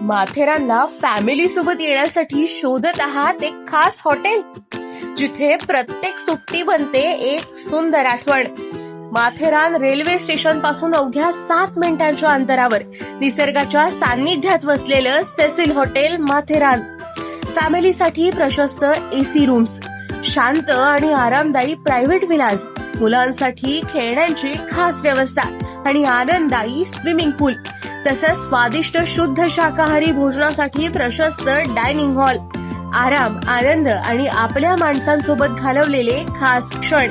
माथेरानला फॅमिली सोबत येण्यासाठी शोधत आहात एक खास हॉटेल, जिथे प्रत्येक सुट्टी बनते एक सुंदर आठवण. माथेरान रेल्वे स्टेशन पासून अवघ्या 7 मिनिटांच्या अंतरावर निसर्गाच्या सान्निध्यात वसलेलं सेसिल हॉटेल माथेरान. फॅमिलीसाठी प्रशस्त एसी रूम्स, शांत आणि आरामदायी प्रायव्हेट विलाज, मुलांसाठी खेळण्यांची खास व्यवस्था आणि आनंददायी स्विमिंग पूल, तसंच स्वादिष्ट शुद्ध शाकाहारी भोजनासाठी प्रशस्त डायनिंग हॉल. आराम, आनंद आणि आपल्या माणसांसोबत घालवलेले खास क्षण,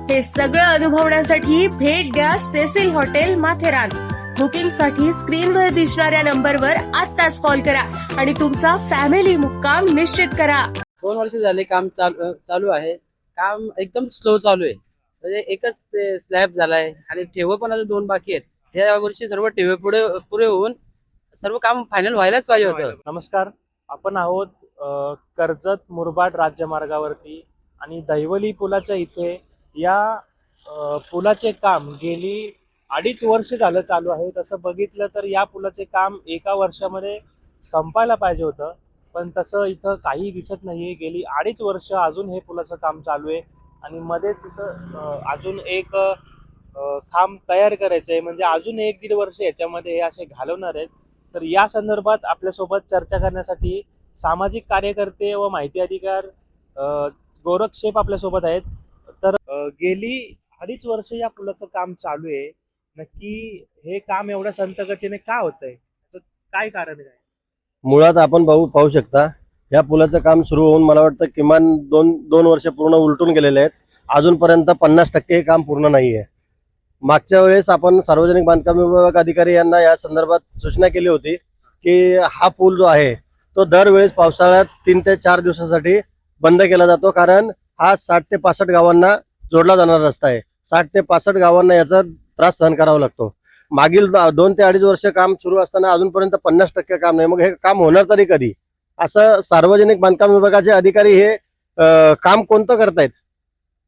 हे सगळं अनुभवण्यासाठी भेट द्या सेसिल हॉटेल माथेरान. बुकिंगसाठी स्क्रीनवर दिसणाऱ्या नंबरवर आत्ताच कॉल करा आणि तुमचा फॅमिली मुक्काम निश्चित करा. 2 वर्ष झाले काम चालू आहे. काम एकदम स्लो चालू आहे. म्हणजे एकच स्लॅब झालाय आणि ठेव पण अजून 2 बाकी आहेत. या वर्षी सर्व ठेवे पुरे होऊन सर्व काम फायनल व्हायलाच पाहिजे होतं. नमस्कार, आपण आहोत कर्जत मुरबाड राज्यमार्गावरती आणि दहिवली पुलाच्या इथे. या पुलाचे काम गेली 2.5 वर्ष झालं चालू आहे. तसं बघितलं तर या पुलाचे काम 1 वर्षामध्ये संपायला पाहिजे होतं, पण तसं इथं काही दिसत नाहीये. गेली 2.5 वर्ष अजून हे पुलाचं काम चालू आहे आणि मध्येच इथं अजून एक खांब तयार करायचं आहे. म्हणजे अजून 1-1.5 वर्ष याच्यामध्ये हे असे घालवणार आहेत. तर या संदर्भात आपल्यासोबत चर्चा करण्यासाठी सामाजिक कार्यकर्ते व माहिती अधिकार गोरख शेफ आपल्यासोबत आहेत. तर गेली 2.5 वर्ष या पुलाचं काम चालू आहे. नक्की हे काम एवढ्या संत गतीने का होतंय, काय कारण आहे? मुळात आपण पाहू शकता, या पुलाचं काम सुरू होऊन मला वाटतं किमान 2 वर्ष पूर्ण उलटून गेलेले आहेत. अजूनपर्यंत 50% हे काम पूर्ण नाही आहे. मागच्या वेळेस आपण सार्वजनिक बांधकाम विभाग अधिकारी यांना या संदर्भात सूचना केली होती की हा पूल जो आहे तो दरवेळेस पावसाळ्यात 3 ते 4 दिवसासाठी बंद केला जातो, कारण हा 60 ते 65 गावांना जोडला जाणारा रस्ता आहे. 60 ते 65 गावांना याचा त्रास सहन करावा लागतो. मागील 2 ते 2.5 वर्ष काम सुरू असताना अजूनपर्यंत 50% काम नाही. मग हे काम होणार तरी कधी? असं सार्वजनिक बांधकाम विभागाचे अधिकारी हे काम कोणतं करतायत?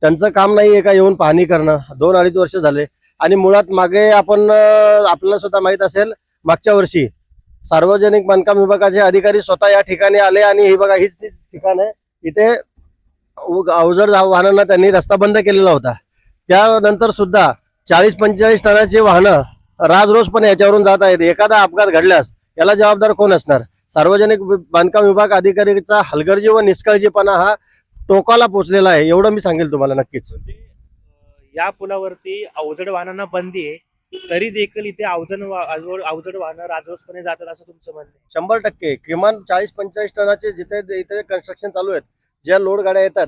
त्यांचं काम नाही आहे का येऊन पाहणी करणं? 2-2.5 वर्ष झाले. आणि मुळात मागे आपण आपल्याला सुद्धा माहित असेल, मागच्या वर्षी सार्वजनिक बांधकाम विभागाचे अधिकारी स्वतः या ठिकाणी आले आणि हे बघा, हीच ठिकाण आहे. इथे अवजड वाहनांना त्यांनी रस्ता बंद केलेला होता. त्यानंतर सुद्धा 40-45 टनाची वाहनं राजरोजपणे याच्यावरून जात आहेत. एखादा अपघात घडल्यास याला जबाबदार कोण असणार? सार्वजनिक बांधकाम विभाग अधिकारीचा हलगर्जी व निष्काळजीपणा हा टोकाला पोहोचलेला आहे, एवढं मी सांगेल तुम्हाला. नक्कीच या पुलावरती अवजड वाहनांना बंदी आहे, तरी देखील इथे अवजड वाहनं राजरोजपणे जातात असं तुमचं म्हणणं आहे? 100%. किमान 40-45 टनाचे जिथे इथे कन्स्ट्रक्शन चालू आहेत, ज्या लोड गाड्या येतात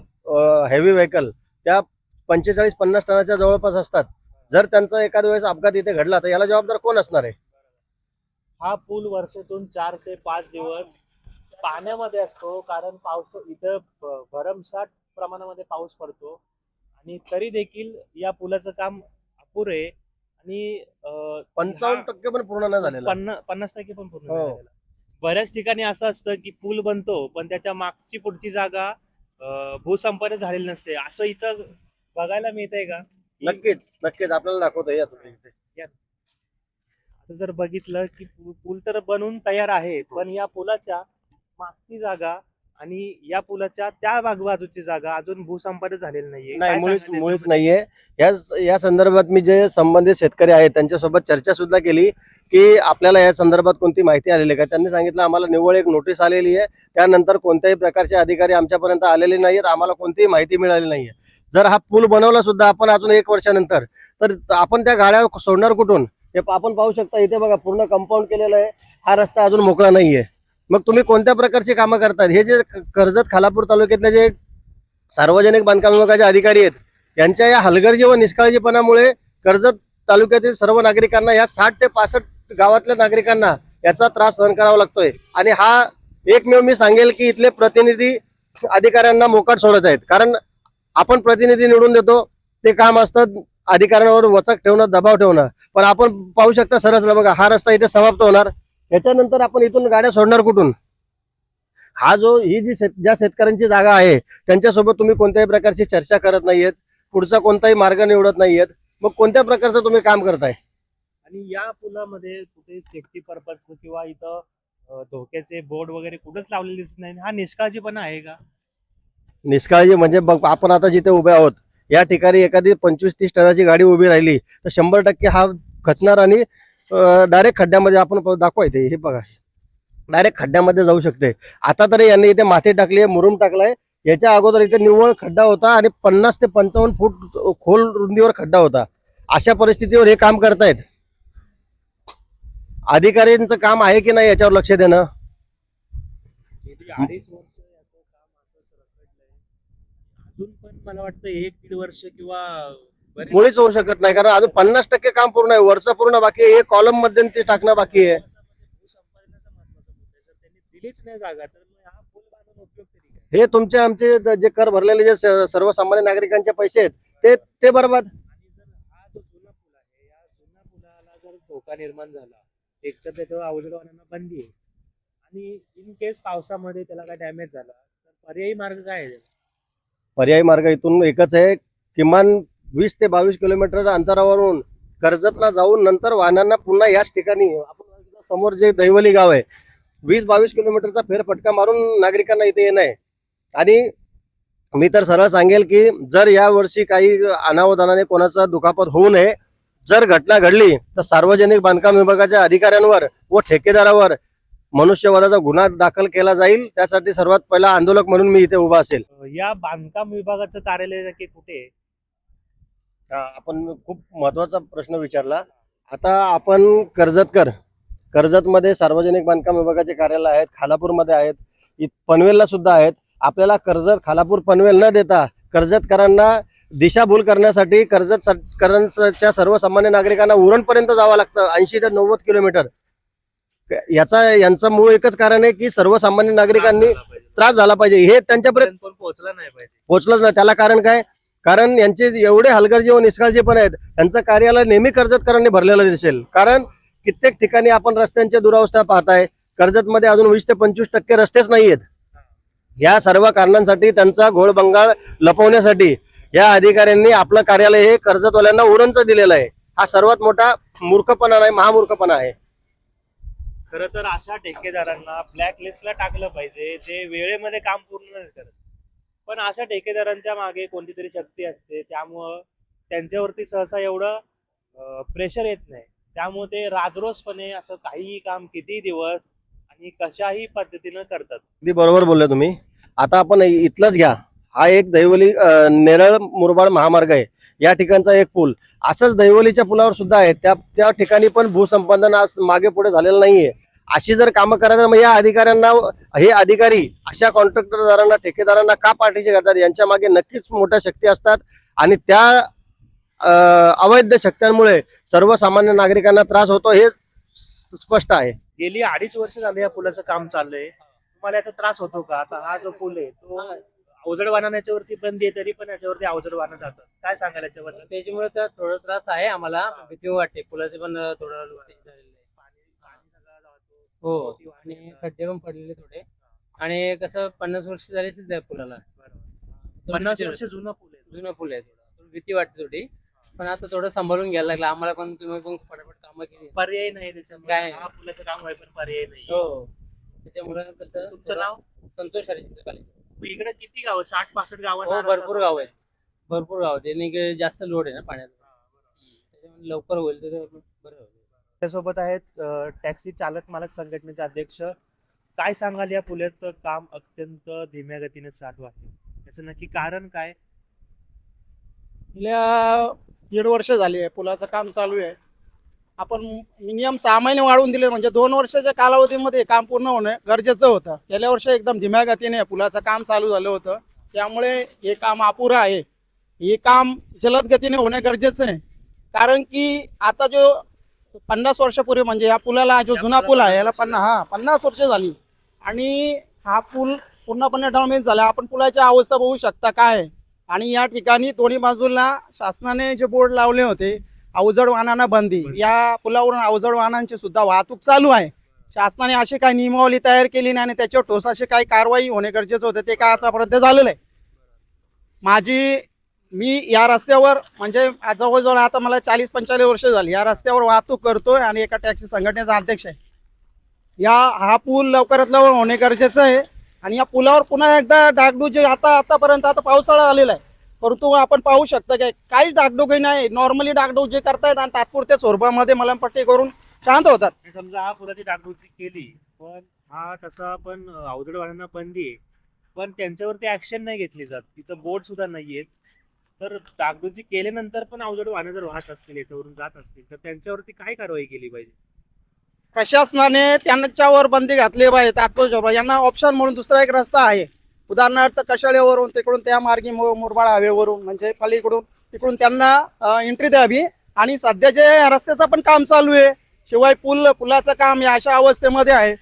हेवी व्हेकल, त्या 45-50 टनाच्या जवळपास असतात. जर त्यांचा एखाद्या वेळेस अपघात इथे घडला तर याला जबाबदार कोण असणार आहे? हा पूल वर्षातून 4 ते 5 दिवस पाण्यामध्ये असतो, कारण पाऊस इथं भरमसाठ प्रमाणामध्ये पाऊस पडतो आणि तरी देखील या पुलाचं काम अपुरे आणि 55% पण पूर्ण नाही झालेलं. 50% पण पूर्ण नाही झालेलं. बऱ्याच ठिकाणी असं असतं की पूल बनतो पण त्याच्या मागची पुढची जागा भूसंपादन झालेली नसते. असं इथं बघायला मिळतंय का? नक्कीच आपल्याला दाखवतोय. आता जर बघितलं की पूल तर बनून तयार आहे, पण या पुलाच्या मागची जागा आणि या पुलाच्या त्या बाजूची जागा अजून भूसंपादन झालेली नाहीये. नाही, मुळीच नाहीये. या संदर्भात मी जे संबंधित शेतकरी आहेत त्यांच्यासोबत चर्चा सुद्धा केली की आपल्याला या संदर्भात कोणती माहिती आलेली का? त्यांनी सांगितलं आम्हाला निव्वळ एक नोटीस आलेली आहे, त्यानंतर कोणत्याही प्रकारचे अधिकारी आमच्यापर्यंत आलेले नाहीत, आम्हाला कोणतीही माहिती मिळाली नाहीये. जर हा पूल बनवला सुद्धा आपण अजून 1 वर्षानंतर, तर आपण त्या गाड्या सोडणार कुठून? हे आपण पाहू शकता, इथे बघा पूर्ण कंपाऊंड केलेलं आहे. हा रस्ता अजून मोकळा नाहीये. मग तुम्ही कोणत्या प्रकारची कामं करतात? हे जे कर्जत खालापूर तालुक्यातले जे सार्वजनिक बांधकाम विभागाचे अधिकारी आहेत, यांच्या या हलगर्जी व निष्काळजीपणामुळे कर्जत तालुक्यातील सर्व नागरिकांना, या 60 ते 65 गावातल्या नागरिकांना याचा त्रास सहन करावा लागतोय. आणि हा एकमेव मी सांगेल की इथले प्रतिनिधी अधिकाऱ्यांना मोकाट सोडत आहेत. कारण आपण प्रतिनिधी निवडून देतो, ते काम असतं अधिकाऱ्यांवर वचक ठेवणं, दबाव ठेवणं. पण आपण पाहू शकता सरळ बघा, हा रस्ता इथे समाप्त होणार. याच्यानंतर आपण इथून गाड्या सोडणार कुठून? ही ज्या शेतकऱ्यांची जागा आहे त्यांच्यासोबत तुम्ही कोणत्याही प्रकारची चर्चा करत नाहीयेत, पुढचा कोणताही मार्ग निवडत नाहीयेत. मग कोणत्या प्रकारचं तुम्ही काम करताय? आणि या पुलामध्ये कुठे सेफ्टी पर्पज किंवा इथं धोक्याचे बोर्ड वगैरे कुठंच लावलेले दिसत नाही. हा निष्काळजीपणा आहे का? निष्काळजी म्हणजे बघ, आपण आता जिथे उभे आहोत या ठिकाणी एखादी 25-30 टनाची गाडी उभी राहिली तर 100% हा खचणार आणि डायरेक्ट खड्ड्यामध्ये आपण दाखवा इथे हे बघा, डायरेक्ट खड्ड्यामध्ये जाऊ शकते. आता तरी यांनी इथे माती टाकली आहे, मुरुम टाकलाय. याच्या अगोदर इथे निव्वळ खड्डा होता आणि 50 ते 55 फूट खोल रुंदीवर खड्डा होता. अशा परिस्थितीवर हे काम करतायत. अधिकाऱ्यांचं काम आहे की नाही याच्यावर लक्ष देणं. गेली 2.5 वर्ष याचं काम असंच रखडलंय. अजून पण मला वाटतं 1-1.5 वर्ष किंवा बरेच मुळीच होऊ शकत नाही, कारण अजून 50% काम पूर्ण आहे, वरचं पूर्ण बाकी आहे. हे कॉलम मध्ये ते टाकणं बाकी आहे. भूसंपादनाचा महत्वाचा मुद्दा आहे. जर त्यांनी दिलीच नाही जागा तर मग हा पूल बांधून उपयोग तरी काय? हे तुमचे आमचे जे कर भरलेले जे सर्वसामान्य नागरिकांचे पैसे आहेत ते बरोबर. आणि जर हा जो जुना पूल आहे या जुना पुलाला जर धोका निर्माण झाला, एक तर त्याच्यावर अवजड वाहनांना बंदी आहे आणि इन केस पावसामध्ये त्याला काय डॅमेज झाला तर पर्यायी मार्ग काय आहे त्याला? पर्यायी मार्ग इथून एकच आहे, किमान 20 ते 22 किलोमीटर अंतरावरून कर्जतला जाऊन नंतर वाहनांना पुन्हा याच ठिकाणी आपण समोर जे दैवली गाव आहे 20-22 किलोमीटरचा फेरफटका मारून नागरिकांना इथे येणं आहे. आणि मी तर सरळ सांगेल की जर या वर्षी काही अनावधानाने कोणाचा दुखापत होऊ नये, जर घटना घडली तर सार्वजनिक बांधकाम विभागाच्या अधिकाऱ्यांवर व ठेकेदारावर मनुष्यवधाचा गुन्हा दाखल केला जाईल. त्यासाठी सर्वात पहिला आंदोलक म्हणून मी इथे उभा असेल. या बांधकाम विभागाचं कार्यालय नक्की कुठे आहे? आपण खूप महत्वाचा प्रश्न विचारला. आता आपण कर्जतमध्ये सार्वजनिक बांधकाम विभागाचे कार्यालय आहेत, खालापूरमध्ये आहेत, पनवेलला सुद्धा आहेत. आपल्याला कर्जत, खालापूर, पनवेल न देता कर्जतकरांना दिशाभूल करण्यासाठी कर्जतकरांच्या सर्वसामान्य नागरिकांना उरणपर्यंत जावं लागतं 80 ते 90 किलोमीटर. यांचं मूळ एकच कारण आहे की सर्वसामान्य नागरिकांनी त्रास झाला पाहिजे, हे त्यांच्यापर्यंत पोहोचला नाही पाहिजे. पोहोचलंच नाही. त्याला कारण काय? कारण यांचे एवढे हलगर्जी व निष्काळजी पण आहेत. यांचं कार्यालय नेहमी कर्जतकरांनी भरलेलं दिसेल. कारण कित्येक ठिकाणी आपण रस्त्यांच्या दुरावस्था पाहताय. कर्जतमध्ये अजून 20 ते 25% रस्तेच नाहीयेत. या सर्व कारणांसाठी त्यांचा घोळबंगाळ लपवण्यासाठी या अधिकाऱ्यांनी आपलं कार्यालय हे कर्जतवाल्यांना उरणचं दिलेलं आहे. हा सर्वात मोठा मूर्खपणा नाही, महामूर्खपणा आहे. खरं तर अशा ठेकेदारांना ब्लॅक लिस्टला टाकलं पाहिजे जे वेळेमध्ये काम पूर्ण नाही करत. पण अशा ठेकेदारांच्या मागे कोणती तरी शक्ती असते, त्यामुळं त्यांच्यावरती सहसा एवढं प्रेशर येत नाही. त्यामुळे ते राजरोसपणे असं काहीही काम किती दिवस आणि कशाही पद्धतीनं करतात. अगदी बरोबर बोलले तुम्ही. आता आपण इथलंच घ्या, हा एक दैवली नेरळ मुरबाड महामार्ग आहे. या ठिकाणचा एक पूल असंच दैवलीच्या पुलावर सुद्धा आहे. त्या ठिकाणी पण भूसंपादन आज मागे पुढे झालेलं नाहीये. अशी जर कामं करायचं मग या अधिकाऱ्यांना, हे अधिकारी अशा कॉन्ट्रॅक्टरदारांना, ठेकेदारांना का पाठीशी घालतात? यांच्या मागे नक्कीच मोठ्या शक्ती असतात आणि त्या अवैध शक्त्यांमुळे सर्वसामान्य नागरिकांना त्रास होतो हे स्पष्ट आहे. गेली 2.5 वर्ष झाले या पुलाचं काम चाललंय. तुम्हाला याचा त्रास होतो का? आता हा जो पूल आहे तो अवजड वाहन याच्यावरती बंदी आहे, तरी पण याच्यावरती अवजड वाहन जातात. काय सांगाल याच्याबद्दल? त्याच्यामुळे तर थोडा त्रास आहे आम्हाला, भीती वाटते. पुलाचे पण थोडं झालेलं आहे. पाणी सगळं जातो. हो, आणि खड्डे पण पडलेले थोडे. आणि कसं 50 वर्ष झालीच त्या पुलाला. 50 वर्ष जुना पूल आहे. जुना पूल आहे. थोडा भीती वाटते थोडी, पण आता थोडं सांभाळून घ्यायला लागलं आम्हाला पण. तुम्ही पण फटाफट कामं केली. पर्याय नाही त्याच्यामुळे. काय? हा पुलाचं काम आहे पण पर्याय नाही. हो, त्याच्यामुळे कसं. तुमचं नाव? संतोष हरिचंद्र. इकडे किती गाव? 60-65 गाव? हो, भरपूर गाव आहे. भरपूर गाव आहे. त्यांनी जास्त लोड आहे ना पाण्याचा, त्याच्यामुळे लवकर होईल तर बरं होईल. त्यासोबत आहेत टॅक्सी चालक मालक संघटनेचे अध्यक्ष. काय सांगाल, या पुलाचं काम अत्यंत धीम्या गतीने चालू आहे, याचं नक्की कारण काय? गेल्या 1.5 वर्ष झाली आहे पुलाचं काम चालू आहे. आपण मिनिमम 6 महिने वाढवून दिले, म्हणजे 2 वर्षाच्या कालावधीमध्ये काम पूर्ण होणं गरजेचं होतं. गेल्या वर्षी एकदम धीम्या गतीने पुलाचं काम चालू झालं होतं, त्यामुळे हे काम अपुरं आहे. हे काम जलद गतीने होणं गरजेचं आहे. कारण की आता जो 50 वर्षापूर्वी, म्हणजे या पुलाला जो जुना पूल आहे याला 50 वर्ष झाली आणि हा पूल पूर्णपणे डॅमेज झाला. आपण पुलाची अवस्था बघू शकता काय आहे. आणि या ठिकाणी दोन्ही बाजूला शासनाने जे बोर्ड लावले होते अवजड वाहनांना बंदी, या पुलावरून अवजड वाहनांची सुद्धा वाहतूक चालू आहे. शासनाने अशी काही नियमावली तयार केली नाही आणि त्याच्यावर ठोस अशी काही कारवाई होणे गरजेचं होतं, ते काय आतापर्यंत झालेलं आहे. मी या रस्त्यावर म्हणजे जवळजवळ आता मला 40-45 वर्ष झाली या रस्त्यावर वाहतूक करतोय आणि एका टॅक्सी संघटनेचा अध्यक्ष आहे. हा पूल लवकरात लवकर होणे गरजेचं आहे. आणि या पुलावर पुन्हा एकदा डागडूग जे आतापर्यंत पावसाळा आलेला आहे, परंतु आपण पाहू शकता की काहीच डागडुगी नाही. नॉर्मली डागडूग जे करतायत आणि तात्पुरत्या स्वरूपामध्ये मलमपट्टी करून शांत होतात. समजा हा पुलाची डागडुजी केली, पण हा तसा पण अवजड वाहनांना बंदी आहे, पण त्यांच्यावरती ऍक्शन नाही घेतली जात. तिथं बोर्ड सुद्धा नाहीयेत. तर डागडुजी केल्यानंतर पण अवजड वाहनं जर वाहत असतील, याच्यावरून जात असतील, तर त्यांच्यावरती काय कारवाई केली पाहिजे? प्रशासनाने त्यांच्यावर बंदी घातली पाहिजे तात्पुरत्या स्वरूपात. यांना ऑप्शन म्हणून दुसरा एक रस्ता आहे. उदाहरणार्थ कशाळेवरून तिकडून त्या मार्गी मुरबाड हवेवरून म्हणजे पलीकडून तिकडून त्यांना एंट्री द्यावी. आणि सध्या जे रस्त्याचं पण काम चालू आहे, शिवाय पुलाचं काम या अशा अवस्थेमध्ये आहे,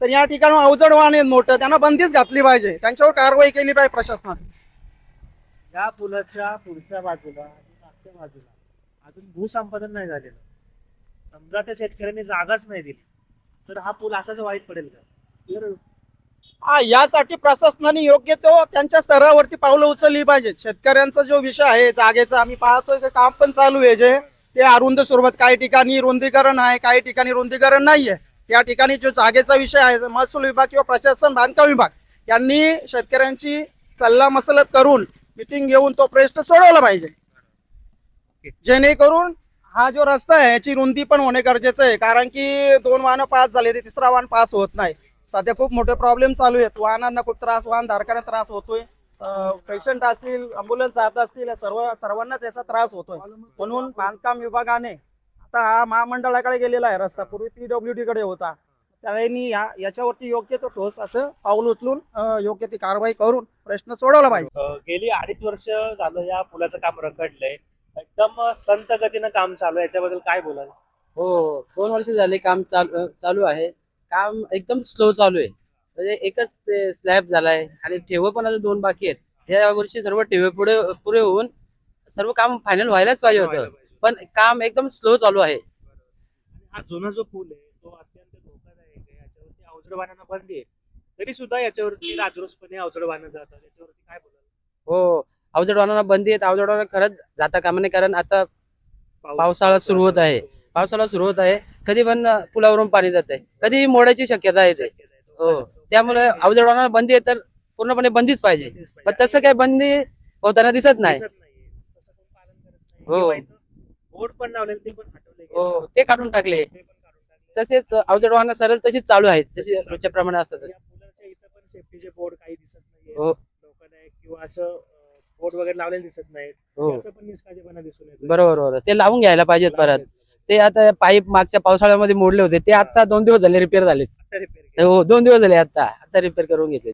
तर या ठिकाणी अवजड वाहन आहेत मोठं, त्यांना बंदीच घातली पाहिजे. त्यांच्यावर कारवाई केली पाहिजे प्रशासनाने. या पुलाच्या पुढच्या बाजूला आणि मागच्या बाजूला अजून भूसंपादन नाही झालेलं. समजा त्या शेतकऱ्यांनी जागाच नाही दिली, तर हा पूल असाच वाईट पडेल का? तर यासाठी प्रशासनाने योग्य तो त्यांच्या स्तरावरती पावलं उचलली पाहिजेत. शेतकऱ्यांचा जो विषय आहे जागेचा, आम्ही पाहतोय की काम पण चालू आहे, जे ते अरुंद स्वरूपात काही ठिकाणी रुंदीकरण आहे, काही ठिकाणी रुंदीकरण नाहीये. त्या ठिकाणी जो जागेचा विषय आहे, महसूल विभाग किंवा प्रशासन बांधकाम विभाग यांनी शेतकऱ्यांची सल्ला मसलत करून मिटिंग घेऊन तो प्रश्न सोडवला पाहिजे, जेणेकरून हा जो रस्ता आहे याची रुंदी पण होणे गरजेचं आहे. कारण की 2 वाहनं पास झाले, ते तिसरा वाहन पास होत नाही. सध्या खूप मोठे प्रॉब्लेम चालू आहेत. वाहनांना खूप त्रास, वाहन धारकांना त्रास होतोय. पेशंट असतील, अँब्युलन्स जात असतील, या सर्वांनाच याचा त्रास होतोय. म्हणून बांधकाम विभागाने आता हा महामंडळाकडे गेलेला आहे रस्ता, पूर्वी PWD कडे होता. त्यांनी याच्यावरती योग्य तो ठोस असं पाऊल उचलून योग्य ती कारवाई करून प्रश्न सोडवला पाहिजे. गेली 2.5 वर्ष झालं या पुलाचं काम रखडलंय. एकदम संत गतीनं काम चालू आहे, याच्याबद्दल काय बोलाल? हो, 2 वर्ष झाले काम चालू आहे. काम एकदम स्लो चालू आहे. म्हणजे एकच ते स्लॅब झालाय आणि ठेवं पण अजून 2 बाकी आहेत. ह्या वर्षी सर्व ठेवे पुरे होऊन सर्व काम फायनल व्हायलाच पाहिजे होतं, पण काम एकदम स्लो चालू आहे. हा जुना जो पूल आहे तो अत्यंत धोकादायक आहे. याच्यावरती अवजड वाहनांना बंदी आहे, तरी सुद्धा याच्यावरती राजरोसपणे अवजड वाहनं जातात. याच्यावरती काय बोलाल? हो, अवजड वाहनांना बंदी आहेत. अवजड वाहनं खरंच जाता कामा नये, कारण आता पावसाळा सुरू होत आहे. कधी पण पुलावरून पाणी जात आहे, कधी मोडायची शक्यता आहे. हो, त्यामुळे अवजड वाहनांना बंदी आहे, तर पूर्णपणे बंदीच पाहिजे. पण तसं काही बंदी होताना दिसत नाही. तसं कोण पालन करत नाही. हो. किंवा इथं बोर्ड पण लावलेले ते पण हटवले गेले. हो, ते काढून टाकले. ते पण काढून टाकले. तसेच अवजड वाहनं सरळ तशीच चालू आहेत, जशी रोजच्या प्रमाणे असतात. या पुलाच्या इथं पण सेफ्टीचे बोर्ड काही दिसत नाहीये हो. लोकांना, किंवा असं बोर्ड वगैरे लावलेले दिसत नाहीत. हो, याचं पण निष्काळजीपणा दिसून येतो. बरोबर. ते लावून घ्यायला पाहिजेत परत. ते आता पाईप मागच्या पावसाळ्यामध्ये मोडले होते, ते आता 2 दिवस झाले रिपेअर झाले. आता रिपेअर हो, 2 दिवस झाले आता रिपेअर करून घेतले.